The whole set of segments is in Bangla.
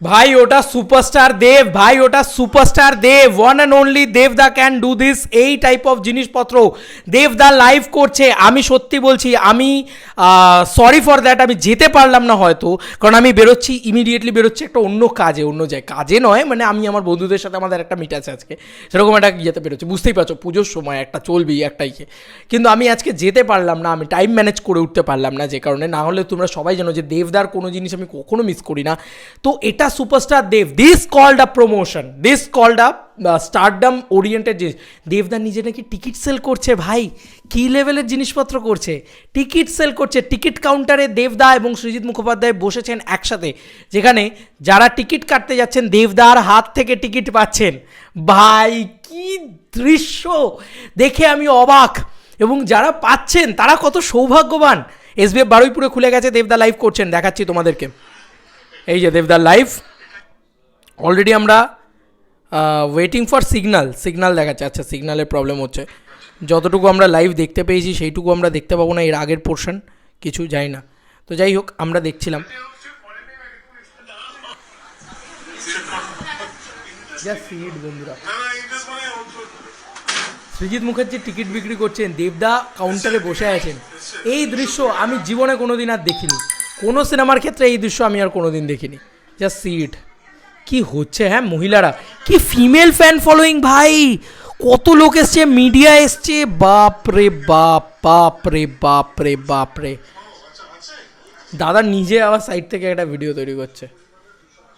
ভাই ওটা সুপারস্টার দেব, ভাই ওটা superstar Dev, one and only দেবদা ক্যান ডু দিস। এই টাইপ অফ জিনিসপত্র দেবদা লাইভ করছে। আমি সত্যি বলছি, আমি সরি ফর দ্যাট, আমি যেতে পারলাম না হয়তো, কারণ আমি বেরোচ্ছি, ইমিডিয়েটলি বেরোচ্ছি একটা অন্য কাজে, অন্য জায়গায় কাজে নয়, মানে আমি আমার বন্ধুদের সাথে আমাদের একটা মিট আছে আজকে, সেরকম একটা ইয়েতে বেরোচ্ছি, বুঝতেই পারছো পুজোর সময় একটা চলবেই একটা ইয়ে। কিন্তু আমি আজকে যেতে পারলাম না, আমি টাইম ম্যানেজ করে উঠতে পারলাম না, যে কারণে, না হলে তোমরা সবাই জানো যে দেবদার কোনো জিনিস আমি কখনো মিস করি না। তো এটা superstar Dev, this called a promotion, this called a stardom oriented জিনিস। দেবদা নিজে নাকি টিকিট সেল করছে, ভাই কী লেভেলের জিনিসপত্র করছে, টিকিট সেল করছে। টিকিট কাউন্টারে দেবদা এবং সৃজিত মুখোপাধ্যায় বসেছেন একসাথে, যেখানে যারা টিকিট কাটতে যাচ্ছেন দেবদার হাত থেকে টিকিট পাচ্ছেন। ভাই কি দৃশ্য দেখে আমি অবাক, এবং যারা পাচ্ছেন তারা কত সৌভাগ্যবান। এসবিএফ বারুইপুরে খুলে গেছে, দেবদা লাইভ করছেন, দেখাচ্ছি তোমাদেরকে। এই যে দেবদার লাইভ, অলরেডি আমরা ওয়েটিং ফর সিগনাল দেখাচ্ছে। আচ্ছা, সিগনালের প্রবলেম হচ্ছে, যতটুকু আমরা লাইভ দেখতে পেয়েছি সেইটুকু আমরা দেখতে পাবো না, এর আগের পোর্শন কিছু যাই না। তো যাই হোক, আমরা দেখছিলাম বন্ধুরা, সৃজিত মুখার্জি টিকিট বিক্রি করছেন, দেবদা কাউন্টারে বসে আছেন। এই দৃশ্য আমি জীবনে কোনো দিন আর দেখিনি, কোনো সিনেমার ক্ষেত্রে এই দৃশ্য আমি আর কোনো দিন দেখিনি। জাস্ট সি ইট, কি হচ্ছে। হ্যাঁ, মহিলারা কি ফিমেল ফ্যান ফলোয়িং, ভাই কত লোক এসছে, মিডিয়া এসছে, বাপ রে বাপ, বাপ রে বাপ রে বাপ রে। দাদা নিজে আবার সাইড থেকে একটা ভিডিও তৈরি করছে,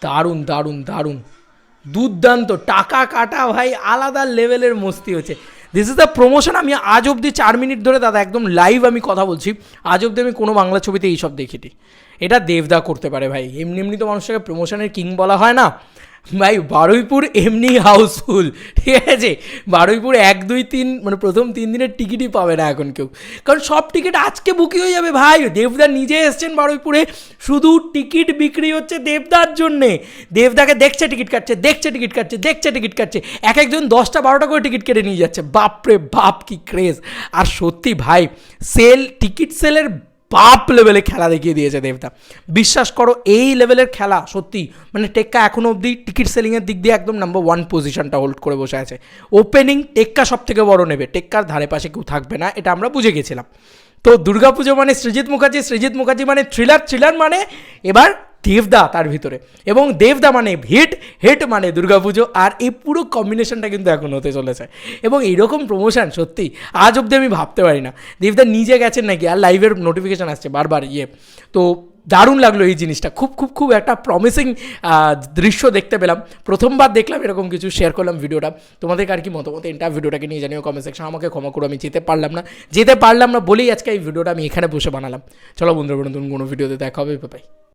দারুণ দারুণ দারুণ, দুর্দান্ত, টাকা কাটা ভাই, আলাদা লেভেলের মস্তি হচ্ছে। This is the promotion. আমি আজ অবধি 4 মিনিট ধরে দাদা একদম লাইভ আমি কথা বলছি, আজ অবধি আমি কোনো বাংলা ছবিতে এইসব দেখিনি। এটা দেবদা করতে পারে ভাই। এমনি এমনি তো মানুষটাকে প্রমোশনের কিং বলা হয় না ভাই। বারুইপুর এমনি হাউসফুল, ঠিক আছে। বারুইপুর 1, 2, 3 মানে প্রথম 3 দিনের টিকিটই পাবে না এখন কেউ, কারণ সব টিকিট আজকে বুকিং হয়ে যাবে ভাই। দেবদা নিজে এসছেন বারুইপুরে, শুধু টিকিট বিক্রি হচ্ছে দেবদার জন্যে। দেবদাকে দেখছে টিকিট কাটছে, দেখছে টিকিট কাটছে, দেখছে টিকিট কাটছে, এক একজন 10টা 12টা করে টিকিট কেটে নিয়ে যাচ্ছে। বাপরে বাপ কি ক্রেজ। আর সত্যি ভাই, টিকিট সেলের বাপ লেভেলে খেলা দেখিয়ে দিয়েছে দেবদা। বিশ্বাস করো, এই লেভেলের খেলা সত্যি, মানে টেক্কা এখনও অবধি টিকিট সেলিংয়ের দিক দিয়ে একদম নাম্বার 1 পজিশনটা হোল্ড করে বসে আছে। ওপেনিং টেক্কা সব থেকে বড় নেবে, টেক্কার ধারে পাশে কেউ থাকবে না, এটা আমরা বুঝে গেছিলাম। তো দুর্গাপুজো মানে সৃজিত মুখার্জি মানে থ্রিলার মানে এবার দেবদা তার ভিতরে, এবং দেবদা মানে হিট মানে দুর্গাপুজো। আর এই পুরো কম্বিনেশনটা কিন্তু এখন হতে চলেছে, এবং এইরকম প্রমোশন সত্যি আজ অবধি আমি ভাবতে পারি না। দেবদা নিজে গেছেন নাকি, আর লাইভের নোটিফিকেশান আসছে বারবার তো দারুণ লাগলো এই জিনিসটা, খুব খুব খুব একটা প্রমিসিং দৃশ্য দেখতে পেলাম। প্রথমবার দেখলাম এরকম কিছু, শেয়ার করলাম ভিডিওটা। তোমাদের আর কি মতামত এটা ভিডিওটাকে নিয়ে জানিও কমেন্ট সেকশন। আমাকে ক্ষমা করো, আমি যেতে পারলাম না বলেই আজকে এই ভিডিওটা আমি এখানে বসে বানালাম। চলো বন্ধুরা, নতুন কোনো ভিডিওতে দেখা হবে, বাই।